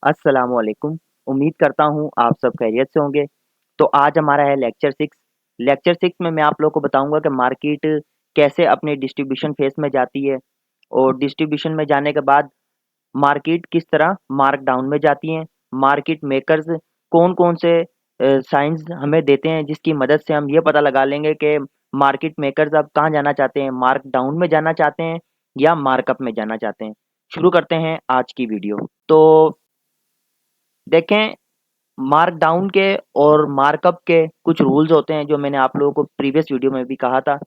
अस्सलामुअलैकुम। उम्मीद करता हूँ आप सब खैरियत से होंगे। तो आज हमारा है लेक्चर 6। लेक्चर 6 में मैं आप लोगों को बताऊँगा कि मार्केट कैसे अपने डिस्ट्रीब्यूशन फेज़ में जाती है और डिस्ट्रीब्यूशन में जाने के बाद मार्केट किस तरह मार्क डाउन में जाती हैं। मार्केट मेकर्स कौन-कौन से साइन्स हमें देते हैं जिसकी मदद से हम ये पता लगा लेंगे कि मार्केट मेकर्स अब कहाँ जाना चाहते हैं, मार्क डाउन में जाना चाहते हैं या मार्कअप में जाना चाहते हैं। शुरू करते हैं आज की वीडियो। तो देखें, मार्क डाउन के और मार्कअप के कुछ रूल्स होते हैं जो मैंने आप लोगों को प्रीवियस वीडियो में भी कहा था।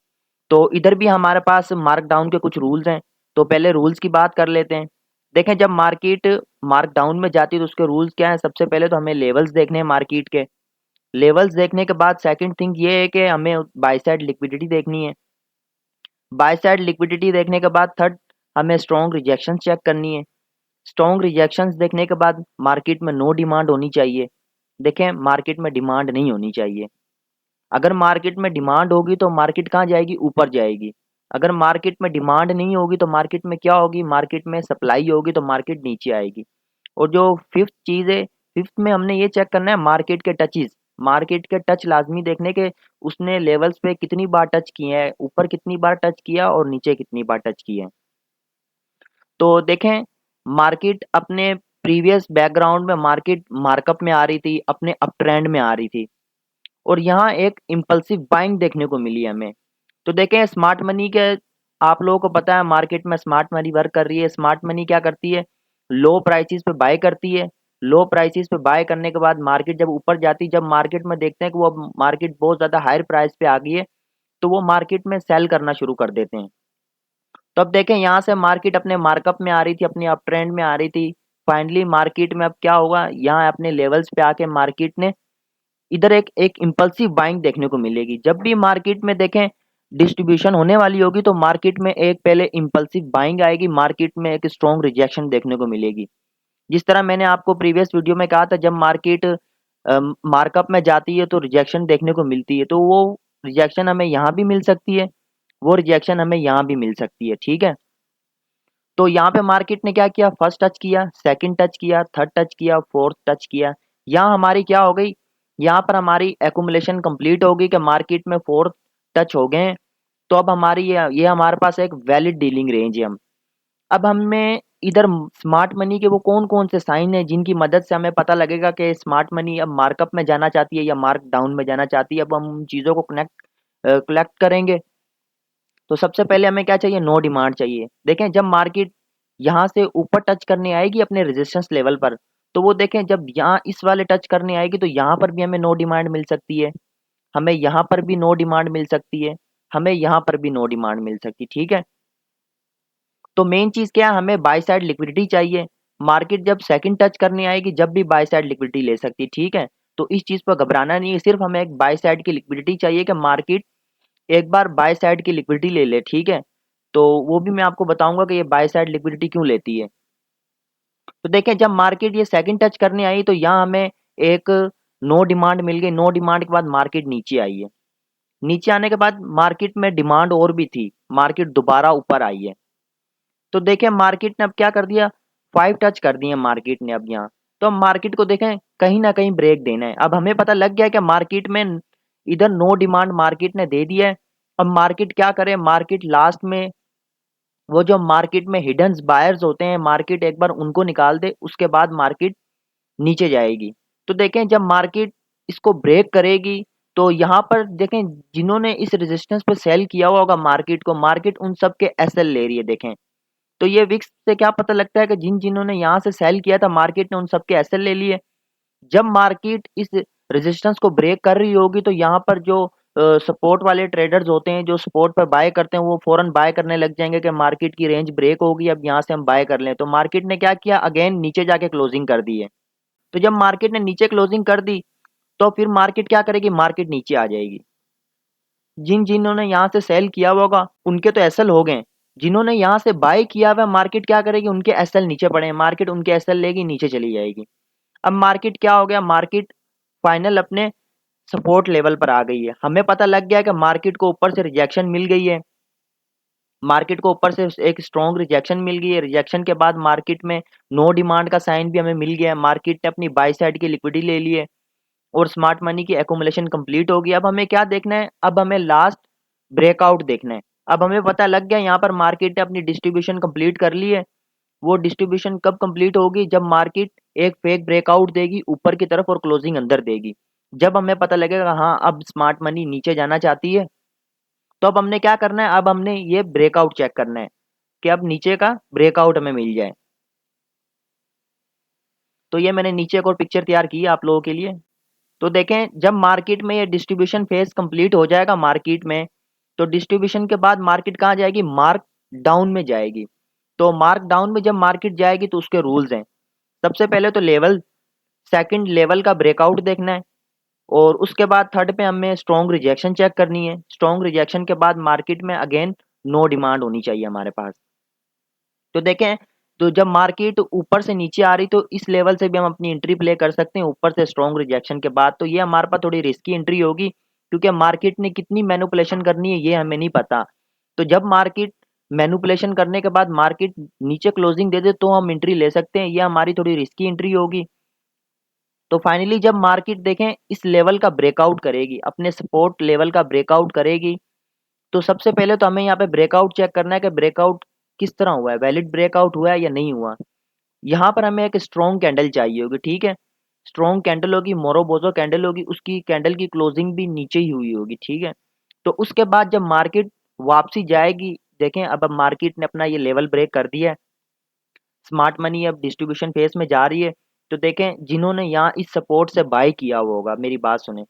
तो इधर भी हमारे पास मार्क डाउन के कुछ रूल्स हैं। तो पहले रूल्स की बात कर लेते हैं। देखें, जब मार्केट मार्क डाउन में जाती है तो उसके रूल्स क्या हैं? सबसे पहले तो हमें लेवल्स देखने हैं मार्केट के। लेवल्स देखने के बाद सेकंड थिंग ये है कि हमें बाय साइड लिक्विडिटी देखनी है। बाय साइड लिक्विडिटी देखने के बाद थर्ड हमें स्ट्रॉन्ग रिजेक्शन चेक करनी है। स्ट्रॉन्ग रिजेक्शंस देखने के बाद मार्केट में नो डिमांड होनी चाहिए। देखें, मार्केट में डिमांड नहीं होनी चाहिए। अगर मार्केट में डिमांड होगी तो मार्केट कहाँ जाएगी? ऊपर जाएगी। अगर मार्केट में डिमांड नहीं होगी तो मार्केट में क्या होगी? मार्केट में सप्लाई होगी तो मार्केट नीचे आएगी। और जो फिफ्थ चीज़ है, फिफ्थ में हमने ये चेक करना है मार्केट के टचेस। मार्केट के टच लाजमी देखने के उसने लेवल्स पे कितनी बार टच किए हैं, ऊपर कितनी बार टच किया और नीचे कितनी बार टच किए हैं। तो देखें, मार्केट अपने प्रीवियस बैकग्राउंड में मार्केट मार्कअप में आ रही थी, अपने अप ट्रेंड में आ रही थी और यहाँ एक इम्पल्सिव बाइंग देखने को मिली हमें। तो देखें, स्मार्ट मनी के आप लोगों को पता है मार्केट में स्मार्ट मनी वर्क कर रही है। स्मार्ट मनी क्या करती है? लो प्राइसेस पे बाय करती है। लो प्राइसेस पे बाय करने के बाद मार्केट जब ऊपर जाती है, जब मार्केट में देखते हैं कि वो अब मार्केट बहुत ज़्यादा हायर प्राइस पे आ गई है, तो वो मार्केट में सेल करना शुरू कर देते हैं। तो अब देखें, यहाँ से मार्केट अपने मार्कअप में आ रही थी, अपने अप ट्रेंड में आ रही थी। फाइनली मार्केट में अब क्या होगा? यहाँ अपने लेवल्स पे आके मार्केट ने इधर एक एक इम्पल्सिव बाइंग देखने को मिलेगी। जब भी मार्केट में देखें डिस्ट्रीब्यूशन होने वाली होगी तो मार्केट में एक पहले इम्पल्सिव बाइंग आएगी, मार्केट में एक स्ट्रॉन्ग रिजेक्शन देखने को मिलेगी। जिस तरह मैंने आपको प्रीवियस वीडियो में कहा था, जब मार्केट मार्कअप में जाती है तो रिजेक्शन देखने को मिलती है। तो वो रिजेक्शन हमें यहाँ भी मिल सकती है, वो रिजेक्शन हमें यहाँ भी मिल सकती है। ठीक है? तो यहाँ पे मार्केट ने क्या किया? फर्स्ट टच किया, सेकंड टच किया, थर्ड टच किया, फोर्थ टच किया। यहाँ हमारी क्या हो गई? यहाँ पर हमारी एक्युमुलेशन कंप्लीट हो गई कि मार्केट में फोर्थ टच हो गए हैं। तो अब हमारी ये हमारे पास एक वैलिड डीलिंग रेंज है। हम अब हमें इधर स्मार्ट मनी के वो कौन-कौन से साइन हैं जिनकी मदद से हमें पता लगेगा कि स्मार्ट मनी अब मार्कअप में जाना चाहती है या मार्क डाउन में जाना चाहती है। अब हम उन चीज़ों को कलेक्ट करेंगे। तो सबसे पहले हमें क्या चाहिए? नो डिमांड चाहिए। देखें, जब मार्केट यहाँ से ऊपर टच करने आएगी अपने रेजिस्टेंस लेवल पर, तो वो देखें जब यहाँ इस वाले टच करने आएगी तो यहाँ पर भी हमें नो डिमांड मिल सकती है, हमें यहाँ पर भी नो डिमांड मिल सकती है, हमें यहाँ पर भी नो डिमांड मिल सकती है। ठीक है? तो मेन चीज़ क्या है? हमें बाय साइड लिक्विडिटी चाहिए। मार्केट जब सेकंड टच करने आएगी जब भी बाय साइड लिक्विडिटी ले सकती है। ठीक है? तो इस चीज़ पर घबराना नहीं है, सिर्फ हमें एक बाय साइड की लिक्विडिटी चाहिए कि मार्केट एक बार बाय साइड की लिक्विडिटी ले ले। ठीक है? तो वो भी मैं आपको बताऊँगा कि ये बाय साइड लिक्विडिटी क्यों लेती है। तो देखें, जब मार्केट ये सेकंड टच करने आई तो यहाँ हमें एक नो डिमांड मिल गई। नो डिमांड के बाद मार्केट नीचे आई है। नीचे आने के बाद मार्केट में डिमांड और भी थी, मार्केट दोबारा ऊपर आई है। तो देखें, मार्केट ने अब क्या कर दिया? 5 टच कर दिए मार्केट ने अब यहाँ। तो अब मार्केट को देखें कहीं न कहीं ब्रेक देना है। अब हमें पता लग गया है कि मार्केट में इधर नो डिमांड मार्केट ने दे दिया है। अब मार्केट क्या करे? मार्केट लास्ट में वो जो मार्केट में हिडन बायर्स होते हैं, मार्केट एक बार उनको निकाल दे, उसके बाद मार्केट नीचे जाएगी। तो देखें, जब मार्केट इसको ब्रेक करेगी तो यहाँ पर देखें जिन्होंने इस रेजिस्टेंस पे सेल किया हुआ होगा मार्केट को, मार्केट उन सब के एसएल ले रही है। देखें, तो ये विक्स से क्या पता लगता है कि जिन्होंने यहाँ से सेल किया था मार्केट ने उन सब के एसएल ले लिए। जब मार्केट इस रेजिस्टेंस को ब्रेक कर रही होगी तो यहाँ पर जो सपोर्ट वाले ट्रेडर्स होते हैं जो सपोर्ट पर बाय करते हैं वो फौरन बाय करने लग जाएंगे कि मार्केट की रेंज ब्रेक होगी, अब यहाँ से हम बाय कर लें। तो मार्केट ने क्या किया? अगेन नीचे जाके क्लोजिंग कर दी है। तो जब मार्केट ने नीचे क्लोजिंग कर दी तो फिर मार्केट क्या करेगी? मार्केट नीचे आ जाएगी। जिन्होंने यहाँ से सेल किया हुआ होगा उनके तो एसएल हो गए। जिन्होंने यहाँ से बाय किया हुआ मार्केट क्या करेगी? उनके एसएल नीचे पड़े हैं, मार्केट उनके एसएल लेगी, नीचे चली जाएगी। अब मार्केट क्या हो गया? मार्केट फाइनल अपने सपोर्ट लेवल पर आ गई है। हमें पता लग गया है कि मार्केट को ऊपर से रिजेक्शन मिल गई है। मार्केट को ऊपर से एक स्ट्रॉन्ग रिजेक्शन मिल गई है, रिजेक्शन के बाद मार्केट में नो डिमांड का साइन भी हमें मिल गया है, मार्केट ने अपनी बाई साइड की लिक्विडिटी ले ली है और स्मार्ट मनी की एकुमुलेशन कंप्लीट होगी। अब हमें क्या देखना है, अब हमें लास्ट ब्रेकआउट देखना है। अब हमें पता लग गया यहाँ पर मार्केट ने अपनी डिस्ट्रीब्यूशन कंप्लीट कर ली है। वो डिस्ट्रीब्यूशन कब कंप्लीट होगी, जब मार्केट एक फेक ब्रेकआउट देगी ऊपर की तरफ और क्लोजिंग अंदर देगी। जब हमें पता लगेगा हाँ अब स्मार्ट मनी नीचे जाना चाहती है, तो अब हमने क्या करना है, अब हमने ये ब्रेकआउट चेक करना है कि अब नीचे का ब्रेकआउट हमें मिल जाए। तो ये मैंने नीचे एक और पिक्चर तैयार की है आप लोगों के लिए। तो देखें जब मार्केट में ये डिस्ट्रीब्यूशन फेज कंप्लीट हो जाएगा मार्केट में, तो डिस्ट्रीब्यूशन के बाद मार्केट कहाँ जाएगी, मार्क डाउन में जाएगी। तो मार्क डाउन में जब मार्केट जाएगी तो उसके रूल्स हैं। सबसे पहले तो लेवल, सेकंड लेवल का ब्रेकआउट देखना है और उसके बाद थर्ड पे हमें स्ट्रॉन्ग रिजेक्शन चेक करनी है। स्ट्रॉन्ग रिजेक्शन के बाद मार्केट में अगेन नो डिमांड होनी चाहिए हमारे पास। तो देखें, तो जब मार्केट ऊपर से नीचे आ रही तो इस लेवल से भी हम अपनी एंट्री प्ले कर सकते हैं ऊपर से स्ट्रॉन्ग रिजेक्शन के बाद। तो ये हमारे पास थोड़ी रिस्की एंट्री होगी क्योंकि मार्केट ने कितनी मैनिपुलेशन करनी है ये हमें नहीं पता। तो जब मार्केट मैनिपुलेशन करने के बाद मार्केट नीचे क्लोजिंग दे दे तो हम एंट्री ले सकते हैं, ये हमारी थोड़ी रिस्की एंट्री होगी। तो फाइनली जब मार्केट देखें इस लेवल का ब्रेकआउट करेगी, अपने सपोर्ट लेवल का ब्रेकआउट करेगी, तो सबसे पहले तो हमें यहाँ पे ब्रेकआउट चेक करना है कि ब्रेकआउट किस तरह हुआ है, वैलिड ब्रेकआउट हुआ है या नहीं हुआ। यहाँ पर हमें एक स्ट्रॉन्ग कैंडल चाहिए होगी, ठीक है। स्ट्रॉन्ग कैंडल होगी, मोरोबोजो कैंडल होगी, उसकी कैंडल की क्लोजिंग भी नीचे ही हुई होगी, ठीक है। तो उसके बाद जब मार्केट वापसी जाएगी, देखें अब मार्केट ने अपना ये लेवल ब्रेक कर दिया है, स्मार्ट मनी अब डिस्ट्रीब्यूशन फेज में जा रही है। तो देखें जिन्होंने यहाँ इस सपोर्ट से बाय किया हुआ होगा, मेरी बात सुने,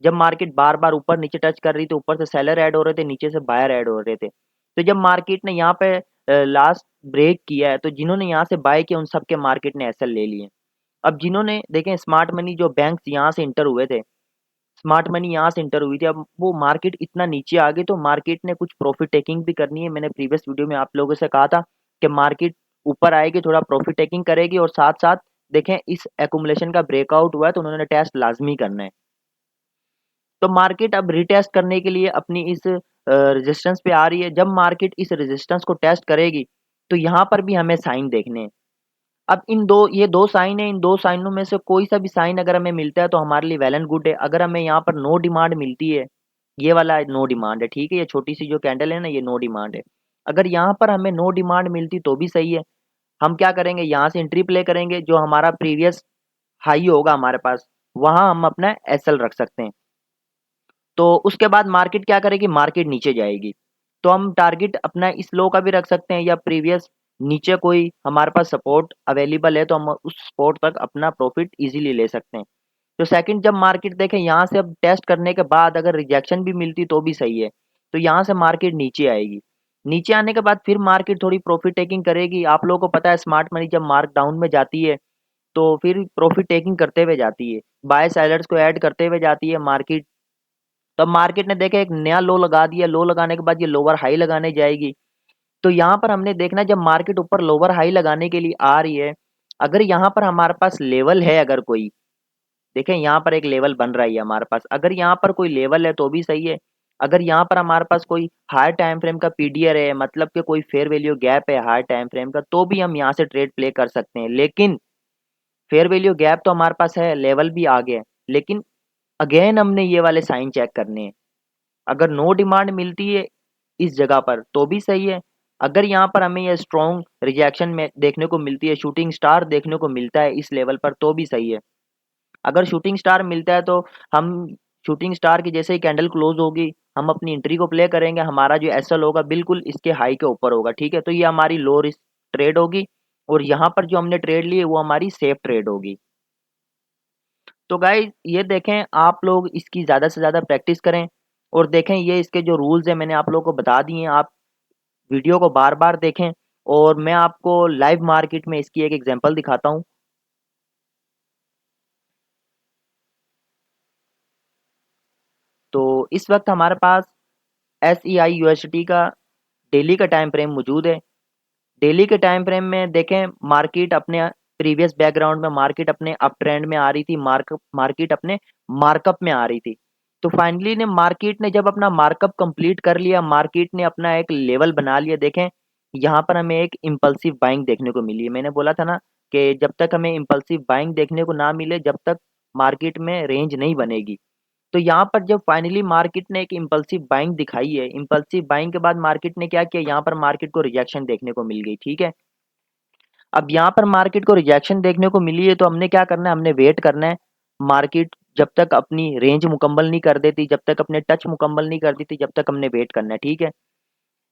जब मार्केट बार बार ऊपर नीचे टच कर रही थी, ऊपर से सेलर ऐड हो रहे थे, नीचे से बायर ऐड हो रहे थे। तो जब मार्केट ने यहाँ पे लास्ट ब्रेक किया है, तो जिन्होंने यहाँ से बाय किया उन सबके मार्केट ने एसएल ले लिए। अब जिन्होंने देखें स्मार्ट मनी जो बैंक्स यहाँ से इंटर हुए थे, स्मार्ट मनी यहाँ से इंटर हुई थी, अब वो मार्केट इतना नीचे आ गई तो मार्केट ने कुछ प्रॉफिट टेकिंग भी करनी है। मैंने प्रीवियस वीडियो में आप लोगों से कहा था कि मार्केट ऊपर आएगी थोड़ा प्रॉफिट टेकिंग करेगी और साथ साथ देखें इस एकुमुलेशन का ब्रेकआउट हुआ है तो उन्होंने टेस्ट लाजमी करना है। तो मार्केट अब रिटेस्ट करने के लिए अपनी इस रेजिस्टेंस पे आ रही है। जब मार्केट इस रेजिस्टेंस को टेस्ट करेगी तो यहाँ पर भी हमें साइन देखने हैं। अब इन दो, ये दो साइन है, इन दो साइनों में से कोई सा भी साइन अगर हमें मिलता है तो हमारे लिए वेल एंड गुड है। अगर हमें यहाँ पर नो डिमांड मिलती है, ये वाला नो डिमांड है, ठीक है, ये छोटी सी जो कैंडल है ना ये नो डिमांड है। अगर यहाँ पर हमें नो डिमांड मिलती तो भी सही है। हम क्या करेंगे, यहाँ से एंट्री प्ले करेंगे, जो हमारा प्रीवियस हाई होगा हमारे पास वहां हम अपना एसएल रख सकते हैं। तो उसके बाद मार्केट क्या करेगी, मार्केट नीचे जाएगी तो हम टारगेट अपना इस लो का भी रख सकते हैं या प्रीवियस नीचे कोई हमारे पास सपोर्ट अवेलेबल है तो हम उस सपोर्ट तक अपना प्रॉफिट इजीली ले सकते हैं। तो सेकंड जब मार्केट देखें यहाँ से अब टेस्ट करने के बाद अगर रिजेक्शन भी मिलती तो भी सही है। तो यहाँ से मार्केट नीचे आएगी, नीचे आने के बाद फिर मार्केट थोड़ी प्रॉफिट टेकिंग करेगी। आप लोगों को पता है स्मार्ट मनी जब मार्क डाउन में जाती है तो फिर प्रॉफिट टेकिंग करते हुए जाती है, बाय सेलर्स को ऐड करते हुए जाती है मार्केट। तब मार्केट ने देखा एक नया लो लगा दिया, लो लगाने के बाद ये लोअर हाई लगाने जाएगी। तो यहाँ पर हमने देखना जब मार्केट ऊपर लोअर हाई लगाने के लिए आ रही है, अगर यहाँ पर हमारे पास लेवल है, अगर कोई देखें यहाँ पर एक लेवल बन रहा है हमारे पास, अगर यहाँ पर कोई लेवल है तो भी सही है। अगर यहाँ पर हमारे पास कोई हायर टाइम फ्रेम का पीडीआर है, मतलब कि कोई फेयर वैल्यू गैप है हायर टाइम फ्रेम का, तो भी हम यहाँ से ट्रेड प्ले कर सकते हैं। लेकिन फेयर वैल्यू गैप तो हमारे पास है, लेवल भी आ गया है, लेकिन अगेन हमने ये वाले साइन चेक करने हैं। अगर नो डिमांड मिलती है इस जगह पर तो भी सही है। अगर यहाँ पर हमें ये स्ट्रॉन्ग रिजेक्शन में देखने को मिलती है, शूटिंग स्टार देखने को मिलता है इस लेवल पर तो भी सही है। अगर शूटिंग स्टार मिलता है तो हम शूटिंग स्टार की जैसे ही कैंडल क्लोज होगी हम अपनी एंट्री को प्ले करेंगे, हमारा जो एसएल होगा बिल्कुल इसके हाई के ऊपर होगा, ठीक है। तो ये हमारी लो रिस्क ट्रेड होगी और यहाँ पर जो हमने ट्रेड ली है वो हमारी सेफ ट्रेड होगी। तो गाइस ये देखें आप लोग इसकी ज़्यादा से ज़्यादा प्रैक्टिस करें और देखें ये इसके जो रूल्स हैं मैंने आप लोगों को बता दिए हैं। आप वीडियो को बार बार देखें और मैं आपको लाइव मार्केट में इसकी एक एग्जांपल दिखाता हूँ। तो इस वक्त हमारे पास एस ई आई यूएसडी का डेली का टाइम फ्रेम मौजूद है। डेली के टाइम फ्रेम में देखें मार्केट अपने प्रीवियस बैकग्राउंड में मार्केट अपने अप ट्रेंड में आ रही थी, मार्केट अपने मार्कअप में आ रही थी। तो फाइनली ने मार्केट ने जब अपना मार्कअप कंप्लीट कर लिया, मार्केट ने अपना एक लेवल बना लिया। देखें, यहाँ पर हमें एक इम्पल्सिव बाइंग देखने को मिली है। मैंने बोला था ना कि जब तक हमें इम्पल्सिव बाइंग देखने को ना मिले, जब तक मार्केट में रेंज नहीं बनेगी। तो यहाँ पर जब फाइनली मार्केट ने एक इम्पल्सिव बाइंग दिखाई है, इम्पल्सिव बाइंग के बाद मार्केट ने क्या किया, यहाँ पर मार्केट को रिजेक्शन देखने को मिल गई। ठीक है, अब यहाँ पर मार्केट को रिजेक्शन देखने को मिली है, तो हमने क्या करना है, हमने वेट करना है। मार्केट जब तक अपनी रेंज मुकम्मल नहीं कर देती, जब तक अपने टच मुकम्मल नहीं कर देती, जब तक हमने वेट करना है। ठीक है,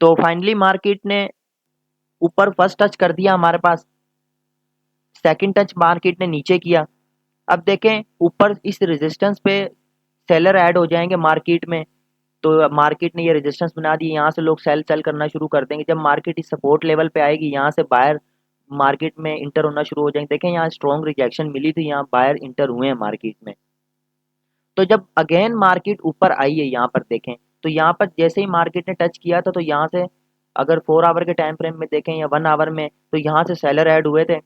तो फाइनली मार्केट ने ऊपर फर्स्ट टच कर दिया हमारे पास, सेकंड टच मार्केट ने नीचे किया। अब देखें, ऊपर इस रेजिस्टेंस पे सेलर ऐड हो जाएंगे मार्केट में। तो मार्केट ने ये रेजिस्टेंस बना दी, यहाँ से लोग सेल सेल करना शुरू कर देंगे। जब मार्केट इस सपोर्ट लेवल पे आएगी, यहाँ से बायर मार्केट में इंटर होना शुरू हो जाएंगे। देखें, यहाँ स्ट्रॉन्ग रिजेक्शन मिली थी, यहाँ बायर इंटर हुए हैं मार्केट में। तो जब अगेन मार्केट ऊपर आई है, यहाँ पर देखें, तो यहाँ पर जैसे ही मार्केट ने टच किया था, तो यहाँ से अगर 4 आवर के टाइम फ्रेम में देखें या 1 आवर में, तो यहाँ से सेलर ऐड हुए थे।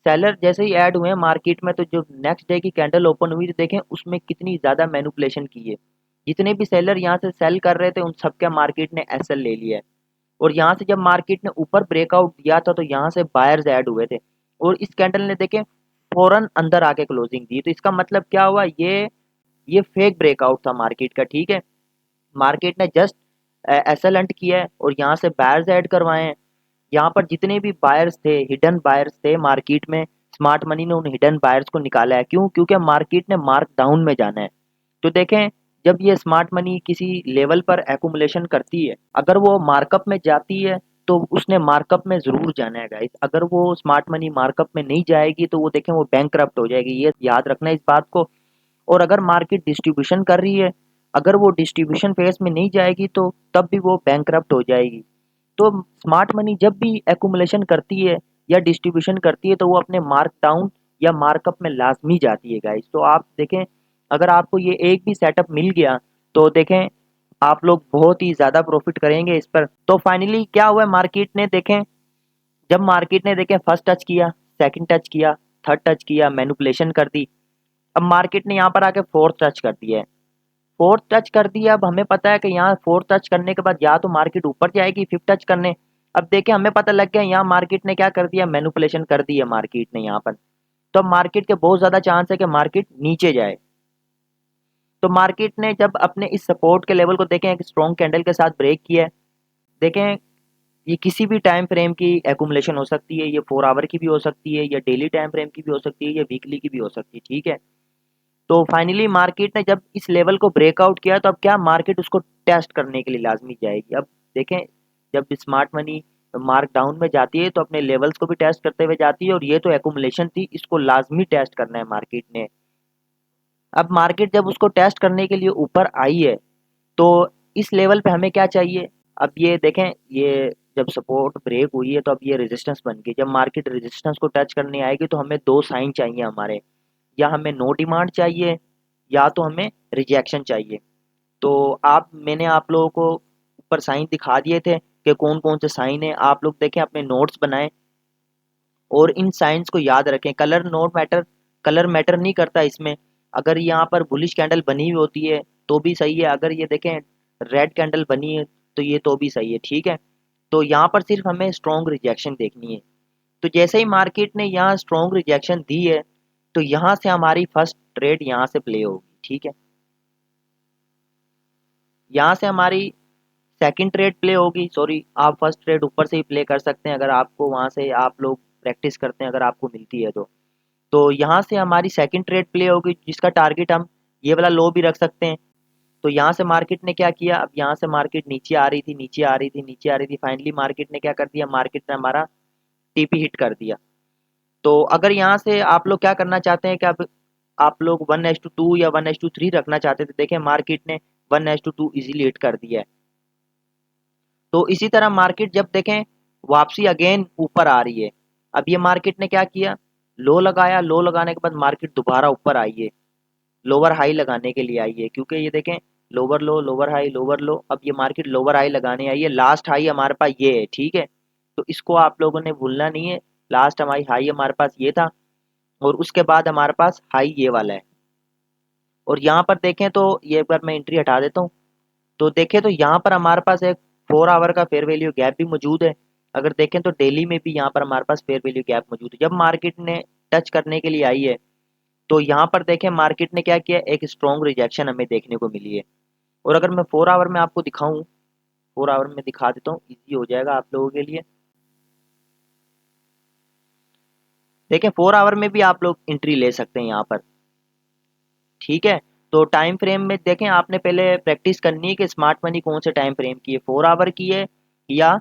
सेलर जैसे ही ऐड हुए हैं मार्केट में, तो जो नेक्स्ट डे की कैंडल ओपन हुई, तो देखें उसमें कितनी ज़्यादा मैनिपुलेशन की है। जितने भी सेलर यहाँ से सेल कर रहे थे, उन सबके मार्केट ने एसएल ले लिया है। और यहाँ से जब मार्केट ने ऊपर ब्रेकआउट दिया था, तो यहाँ से बायर्स ऐड हुए थे, और इस कैंडल ने देखें फौरन अंदर आके क्लोजिंग दी। तो इसका मतलब क्या हुआ, ये फेक ब्रेकआउट था मार्केट का। ठीक है, मार्केट ने जस्ट एसएल एंट किया है और यहाँ से बायर्स ऐड करवाए हैं। यहाँ पर जितने भी बायर्स थे, हिडन बायर्स थे मार्केट में, स्मार्ट मनी ने उन हिडन बायर्स को निकाला है। क्यों? क्योंकि मार्केट ने मार्क डाउन में जाना है। तो देखें, जब ये स्मार्ट मनी किसी लेवल पर एक्यूमुलेशन करती है, अगर वो मार्कअप में जाती है, तो उसने मार्कअप में जरूर जाना है गाइस। अगर वो स्मार्ट मनी मार्कअप में नहीं जाएगी, तो वो देखें वो बैंकरप्ट हो जाएगी। ये याद रखना इस बात को। और अगर मार्केट डिस्ट्रीब्यूशन कर रही है, अगर वो डिस्ट्रीब्यूशन फेज में नहीं जाएगी, तो तब भी वो बैंकरप्ट हो जाएगी। तो स्मार्ट मनी जब भी एक्यूमुलेशन करती है या डिस्ट्रीब्यूशन करती है, तो वो अपने मार्क डाउन या मार्कअप में लाजमी जाती है गाइस। तो आप देखें, अगर आपको ये एक भी सेटअप मिल गया, तो देखें आप लोग बहुत ही ज़्यादा प्रॉफिट करेंगे इस पर। तो फाइनली क्या हुआ, मार्केट ने देखें, जब मार्केट ने देखें फर्स्ट टच किया, सेकंड टच किया, थर्ड टच किया, मैनिपुलेशन कर दी। अब मार्केट ने यहाँ पर आके फोर्थ टच कर दिया है। फोर्थ टच कर दिया, अब हमें पता है कि यहाँ फोर्थ टच करने के बाद या तो मार्केट ऊपर जाएगी फिफ्थ टच करने। अब देखें, हमें पता लग गया यहाँ मार्केट ने क्या कर दिया, मैनिपुलेशन कर दी है मार्केट ने यहाँ पर। तो अब मार्केट के बहुत ज़्यादा चांस है कि मार्केट नीचे जाए। तो मार्केट ने जब अपने इस सपोर्ट के लेवल को देखें, एक स्ट्रॉन्ग कैंडल के साथ ब्रेक किया है। देखें, ये किसी भी टाइम फ्रेम की एकुमुलेशन हो सकती है, ये 4 आवर की भी हो सकती है, या डेली टाइम फ्रेम की भी हो सकती है, या वीकली की भी हो सकती है। ठीक है, तो फाइनली मार्केट ने जब इस लेवल को ब्रेकआउट किया, तो अब क्या, मार्केट उसको टेस्ट करने के लिए लाजमी जाएगी। अब देखें, जब स्मार्ट मनी मार्क डाउन में जाती है, तो अपने लेवल्स को भी टेस्ट करते हुए जाती है, और ये तो एकुमुलेशन थी, इसको लाजमी टेस्ट करना है मार्केट ने। अब मार्केट जब उसको टेस्ट करने के लिए ऊपर आई है, तो इस लेवल पे हमें क्या चाहिए। अब ये देखें, ये जब सपोर्ट ब्रेक हुई है, तो अब ये रेजिस्टेंस बन गई। जब मार्केट रेजिस्टेंस को टच करने आएगी, तो हमें दो साइन चाहिए हमारे, या हमें नो डिमांड चाहिए, या तो हमें रिजेक्शन चाहिए। तो मैंने आप लोगों को ऊपर साइन दिखा दिए थे कि कौन कौन से साइन है। आप लोग देखें, अपने नोट्स बनाएं और इन साइंस को याद रखें। कलर मैटर नहीं करता इसमें। अगर यहाँ पर बुलिश कैंडल बनी हुई होती है तो भी सही है, अगर ये देखें रेड कैंडल बनी है तो ये तो भी सही है। ठीक है, तो यहाँ पर सिर्फ हमें स्ट्रॉन्ग रिजेक्शन देखनी है। तो जैसे ही मार्केट ने यहाँ स्ट्रॉन्ग रिजेक्शन दी है, तो यहाँ से हमारी फर्स्ट ट्रेड यहाँ से प्ले होगी। ठीक है, यहाँ से हमारी सेकंड ट्रेड प्ले होगी। सॉरी, आप फर्स्ट ट्रेड ऊपर से ही प्ले कर सकते हैं, अगर आपको वहाँ से आप लोग प्रैक्टिस करते हैं, अगर आपको मिलती है तो यहाँ से हमारी सेकंड ट्रेड प्ले होगी, जिसका टारगेट हम ये वाला लो भी रख सकते हैं। तो यहाँ से मार्केट ने क्या किया, अब यहाँ से मार्केट नीचे आ रही थी, नीचे आ रही थी, नीचे आ रही थी, फाइनली मार्केट ने क्या कर दिया, मार्केट ने हमारा टीपी हिट कर दिया। तो अगर यहाँ से आप लोग क्या करना चाहते हैं कि अब आप लोग 1:2 या 1:3 रखना चाहते थे, देखें मार्केट ने 1:2 इजीली हिट कर दिया है। तो इसी तरह मार्केट जब देखें वापसी अगेन ऊपर आ रही है, अब ये मार्केट ने क्या किया, लो लगाया, लो लगाने के बाद मार्केट दोबारा ऊपर आई है, लोअर हाई लगाने के लिए आई है। क्योंकि ये देखें लोअर लो, लोअर हाई, लोअर लो, अब ये मार्केट लोअर हाई लगाने आई है। लास्ट हाई हमारे पास ये है। ठीक है, तो इसको आप लोगों ने भूलना नहीं है। लास्ट हमारी हाई हमारे पास ये था, और उसके बाद हमारे पास हाई ये वाला है, और यहाँ पर देखें तो ये एक बार मैं एंट्री हटा देता हूँ। तो देखें तो यहाँ पर हमारे पास एक 4 आवर का फेयर वैल्यू गैप भी मौजूद है। अगर देखें तो डेली में भी यहाँ पर हमारे पास फेयर वैल्यू गैप मौजूद है। जब मार्केट ने टच करने के लिए आई है तो यहाँ पर देखें मार्केट ने क्या किया, एक स्ट्रॉन्ग रिजेक्शन हमें देखने को मिली है। और अगर मैं 4 आवर में आपको दिखाऊं, 4 आवर में दिखा देता हूँ, ईजी हो जाएगा आप लोगों के लिए। देखें 4 आवर में भी आप लोग एंट्री ले सकते हैं यहाँ पर, ठीक है। तो टाइम फ्रेम में देखें, आपने पहले प्रैक्टिस करनी है कि स्मार्ट मनी कौन से टाइम फ्रेम की है, 4 आवर की है या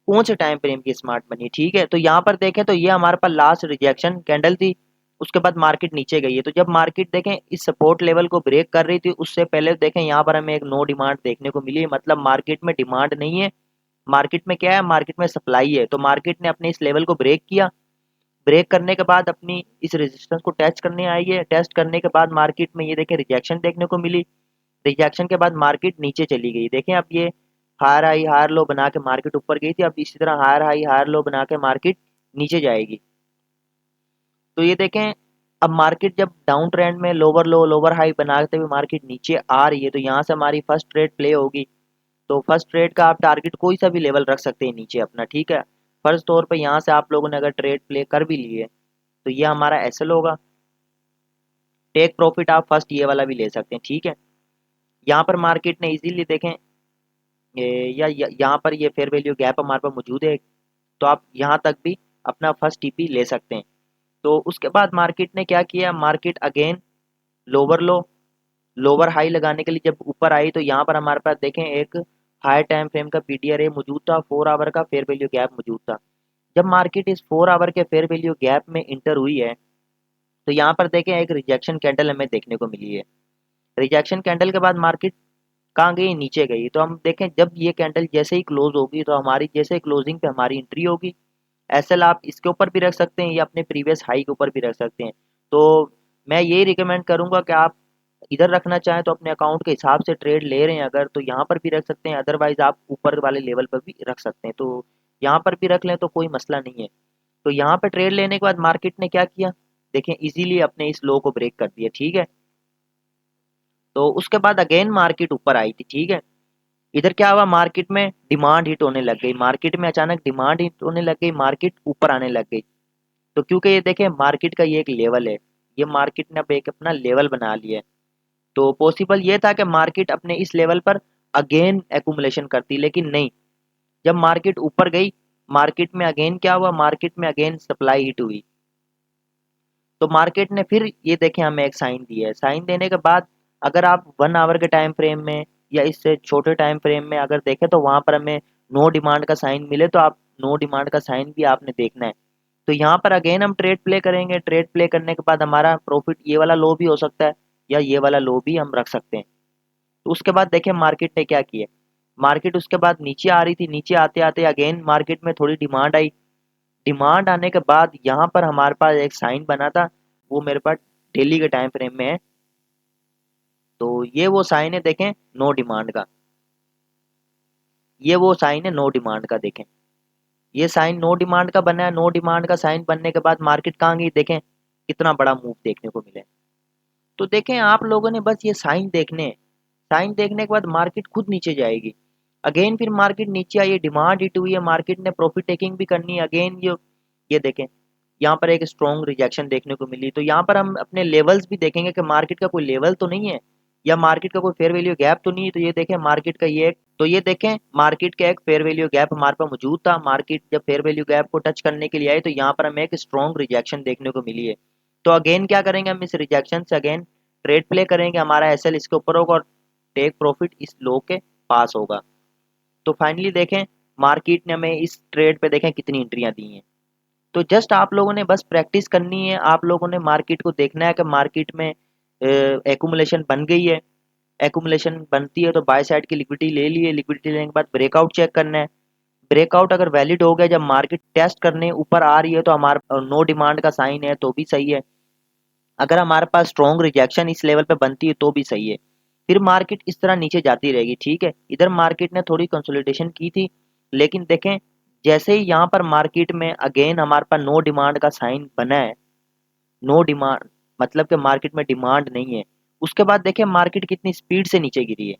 कौन से टाइम फ्रेम की स्मार्ट मनी, ठीक है। तो यहाँ पर देखें तो ये हमारे पास लास्ट रिजेक्शन कैंडल थी, उसके बाद मार्केट नीचे गई है। तो जब मार्केट देखें इस सपोर्ट लेवल को ब्रेक कर रही थी, उससे पहले देखें यहाँ पर हमें एक नो डिमांड देखने को मिली, मतलब मार्केट में डिमांड नहीं है, मार्केट में क्या है, मार्केट में सप्लाई है। तो मार्केट ने अपने इस लेवल को ब्रेक किया, ब्रेक करने के बाद अपनी इस रेजिस्टेंस को टेस्ट करने आई है। टेस्ट करने के बाद मार्केट में ये देखें रिजेक्शन देखने को मिली, रिजेक्शन के बाद मार्केट नीचे चली गई। देखें अब ये हायर हाई हायर लो बना के मार्केट ऊपर गई थी, अब इसी तरह हायर हाई हायर लो बना के मार्केट नीचे जाएगी। तो ये देखें अब मार्केट जब डाउन ट्रेंड में लोअर लो लोअर हाई बनाते हुए मार्केट नीचे आ रही है, तो यहाँ से हमारी फर्स्ट ट्रेड प्ले होगी। तो फर्स्ट ट्रेड का आप टारगेट कोई सा भी लेवल रख सकते हैं नीचे अपना, ठीक है। फर्स्ट तौर पे यहाँ से आप लोगों ने अगर ट्रेड प्ले कर भी ली है तो ये हमारा एसएल होगा। टेक प्रॉफिट आप फर्स्ट ये वाला भी ले सकते हैं, ठीक है। यहाँ पर मार्केट ने इजीली देखें यहाँ पर ये फेयर वैल्यू गैप हमारे पास मौजूद है, तो आप यहाँ तक भी अपना फर्स्ट टीपी ले सकते हैं। तो उसके बाद मार्केट ने क्या किया, मार्केट अगेन लोअर लो लोअर हाई लगाने के लिए जब ऊपर आई, तो यहाँ पर हमारे पास देखें एक हाई टाइम फ्रेम का पीडीआरए मौजूद था, 4 आवर का फेयर वैल्यू गैप मौजूद था। जब मार्केट इस 4 आवर के फेयर वैल्यू गैप में इंटर हुई है, तो यहाँ पर देखें एक रिजेक्शन कैंडल हमें देखने को मिली है। रिजेक्शन कैंडल के बाद मार्केट कहाँ गई, नीचे गई। तो हम देखें जब ये कैंडल जैसे ही क्लोज होगी, तो हमारी जैसे क्लोजिंग पे हमारी एंट्री होगी। एसएल आप इसके ऊपर भी रख सकते हैं या अपने प्रीवियस हाई के ऊपर भी रख सकते हैं। तो मैं यही रिकमेंड करूंगा कि आप इधर रखना चाहें तो अपने अकाउंट के हिसाब से ट्रेड ले रहे हैं अगर, तो यहाँ पर भी रख सकते हैं, अदरवाइज आप ऊपर वाले लेवल पर भी रख सकते हैं। तो यहाँ पर भी रख लें तो कोई मसला नहीं है। तो यहाँ पे ट्रेड लेने के बाद मार्केट ने क्या किया, देखें इजीली अपने इस लो को ब्रेक कर दिया, ठीक है। तो उसके बाद अगेन मार्केट ऊपर आई थी, ठीक है। इधर क्या हुआ, मार्केट में डिमांड हिट होने लग गई, मार्केट में अचानक डिमांड हिट होने लग गई, मार्केट ऊपर आने लग गई। तो क्योंकि ये देखें मार्केट का ये एक लेवल है, ये मार्केट ने अब एक अपना लेवल बना लिया है। तो पॉसिबल ये था कि मार्केट अपने इस लेवल पर अगेन एक्यूमुलेशन करती, लेकिन नहीं। जब मार्केट ऊपर गई, मार्केट में अगेन क्या हुआ, मार्केट में अगेन सप्लाई हिट हुई। तो मार्केट ने फिर ये देखें हमें एक साइन दिया है। साइन देने के बाद अगर आप 1 आवर के टाइम फ्रेम में या इससे छोटे टाइम फ्रेम में अगर देखें, तो वहां पर हमें नो डिमांड का साइन मिले, तो आप नो डिमांड का साइन भी आपने देखना है। तो यहाँ पर अगेन हम ट्रेड प्ले करेंगे, ट्रेड प्ले करने के बाद हमारा प्रॉफिट ये वाला लो भी हो सकता है या ये वाला लो भी हम रख सकते हैं। तो उसके बाद देखें मार्केट ने क्या किया, मार्केट उसके बाद नीचे आ रही थी, नीचे आते आते अगेन मार्केट में थोड़ी डिमांड आई। डिमांड आने के बाद यहाँ पर हमारे पास एक साइन बना था, वो मेरे पास डेली के टाइम फ्रेम में है। तो ये वो साइन है, देखें नो डिमांड का, ये वो साइन है नो डिमांड का। देखें ये साइन नो डिमांड का बना है। नो डिमांड का साइन बनने के बाद मार्केट कहाँ गई, देखें कितना बड़ा मूव देखने को मिले। तो देखें आप लोगों ने बस ये साइन देखने हैं, साइन देखने के बाद मार्केट खुद नीचे जाएगी। अगेन फिर मार्केट नीचे आई है, डिमांड हिट हुई है, मार्केट ने प्रॉफिट टेकिंग भी करनी है। अगेन ये देखें यहाँ पर एक स्ट्रॉन्ग रिजेक्शन देखने को मिली। तो यहाँ पर हम अपने लेवल्स भी देखेंगे कि मार्केट का कोई लेवल तो नहीं है या मार्केट का कोई फेयर वैल्यू गैप तो नहीं है। तो ये देखें मार्केट का ये, तो ये देखें मार्केट का एक फेयर वैल्यू गैप हमारे पास मौजूद था। मार्केट जब फेयर वैल्यू गैप को टच करने के लिए आई, तो यहाँ पर हमें एक स्ट्रॉन्ग रिजेक्शन देखने को मिली है। तो अगेन क्या करेंगे, हम इस रिजेक्शन से अगेन ट्रेड प्ले करेंगे, हमारा एसएल इसके ऊपर होगा और टेक प्रॉफिट इस लो के पास होगा। तो फाइनली देखें मार्केट ने हमें इस ट्रेड पे देखें कितनी एंट्रियां दी हैं। तो जस्ट आप लोगों ने बस प्रैक्टिस करनी है, आप लोगों ने मार्केट को देखना है कि मार्केट में एक्यूमुलेशन बन गई है। एक्यूमुलेशन बनती है तो बाय साइड की लिक्विडिटी ले लिए, लिक्विडिटी लेने के बाद ब्रेकआउट चेक करना है। ब्रेकआउट अगर वैलिड हो गया, जब मार्केट टेस्ट करने ऊपर आ रही है, तो हमारा नो डिमांड का साइन है तो भी सही है। अगर हमारे पास स्ट्रॉन्ग रिजेक्शन इस लेवल पे बनती है तो भी सही है। फिर मार्केट इस तरह नीचे जाती रहेगी, ठीक है। इधर मार्केट ने थोड़ी कंसोलिडेशन की थी, लेकिन देखें जैसे ही यहाँ पर मार्केट में अगेन हमारे पास नो डिमांड का साइन बना है, नो डिमांड मतलब कि मार्केट में डिमांड नहीं है, उसके बाद देखें मार्केट कितनी स्पीड से नीचे गिरी है,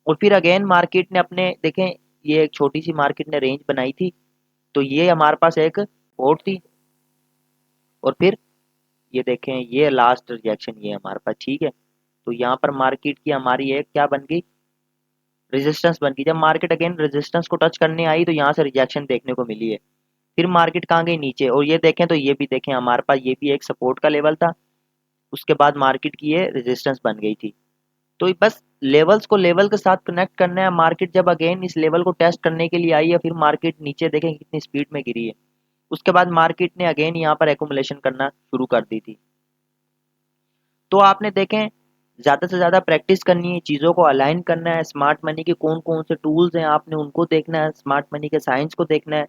और फिर अगेन मार्केट ने अपने देखें, ये एक छोटी सी मार्केट ने रेंज बनाई थी, तो ये हमारे पास एक सपोर्ट थी, और फिर ये देखें ये लास्ट रिजेक्शन ये हमारे पास, ठीक है। तो यहाँ पर मार्केट की हमारी एक क्या बन गई, रेजिस्टेंस बन गई। जब मार्केट अगेन रेजिस्टेंस को टच करने आई तो यहाँ से रिजेक्शन देखने को मिली है। फिर मार्केट कहाँ गई, नीचे, और ये देखें तो ये भी देखें हमारे पास ये भी एक सपोर्ट का लेवल था, उसके बाद मार्केट की ये रेजिस्टेंस बन गई थी। तो बस लेवल्स को लेवल के साथ कनेक्ट करना है। मार्केट जब अगेन इस लेवल को टेस्ट करने के लिए आई है, फिर मार्केट नीचे देखें कितनी स्पीड में गिरी है, उसके बाद मार्केट ने अगेन यहाँ पर एकुमुलेशन करना शुरू कर दी थी। तो आपने देखें ज़्यादा से ज़्यादा प्रैक्टिस करनी है, चीज़ों को अलाइन करना है। स्मार्ट मनी के कौन कौन से टूल्स हैं आपने उनको देखना है, स्मार्ट मनी के साइंस को देखना है।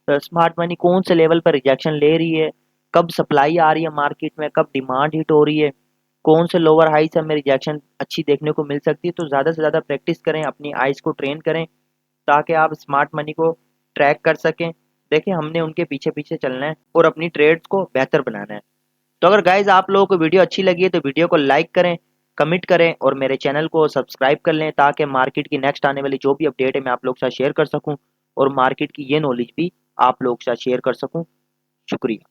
स्मार्ट मनी कौन से लेवल पर रिजेक्शन ले रही है, कब सप्लाई आ रही है मार्केट में, कब डिमांड हिट हो रही है, कौन से लोअर हाई से हमें रिजेक्शन अच्छी देखने को मिल सकती है। तो ज़्यादा से ज़्यादा प्रैक्टिस करें, अपनी आइज़ को ट्रेन करें, ताकि आप स्मार्ट मनी को ट्रैक कर सकें। देखिए हमने उनके पीछे पीछे चलना है और अपनी ट्रेड्स को बेहतर बनाना है। तो अगर गाइज आप लोगों को वीडियो अच्छी लगी है तो वीडियो को लाइक करें, कमेंट करें और मेरे चैनल को सब्सक्राइब कर लें, ताकि मार्केट की नेक्स्ट आने वाली जो भी अपडेट है मैं आप लोग के साथ शेयर कर सकूं, और मार्केट की ये नॉलेज भी आप लोग के साथ शेयर कर सकूं। शुक्रिया।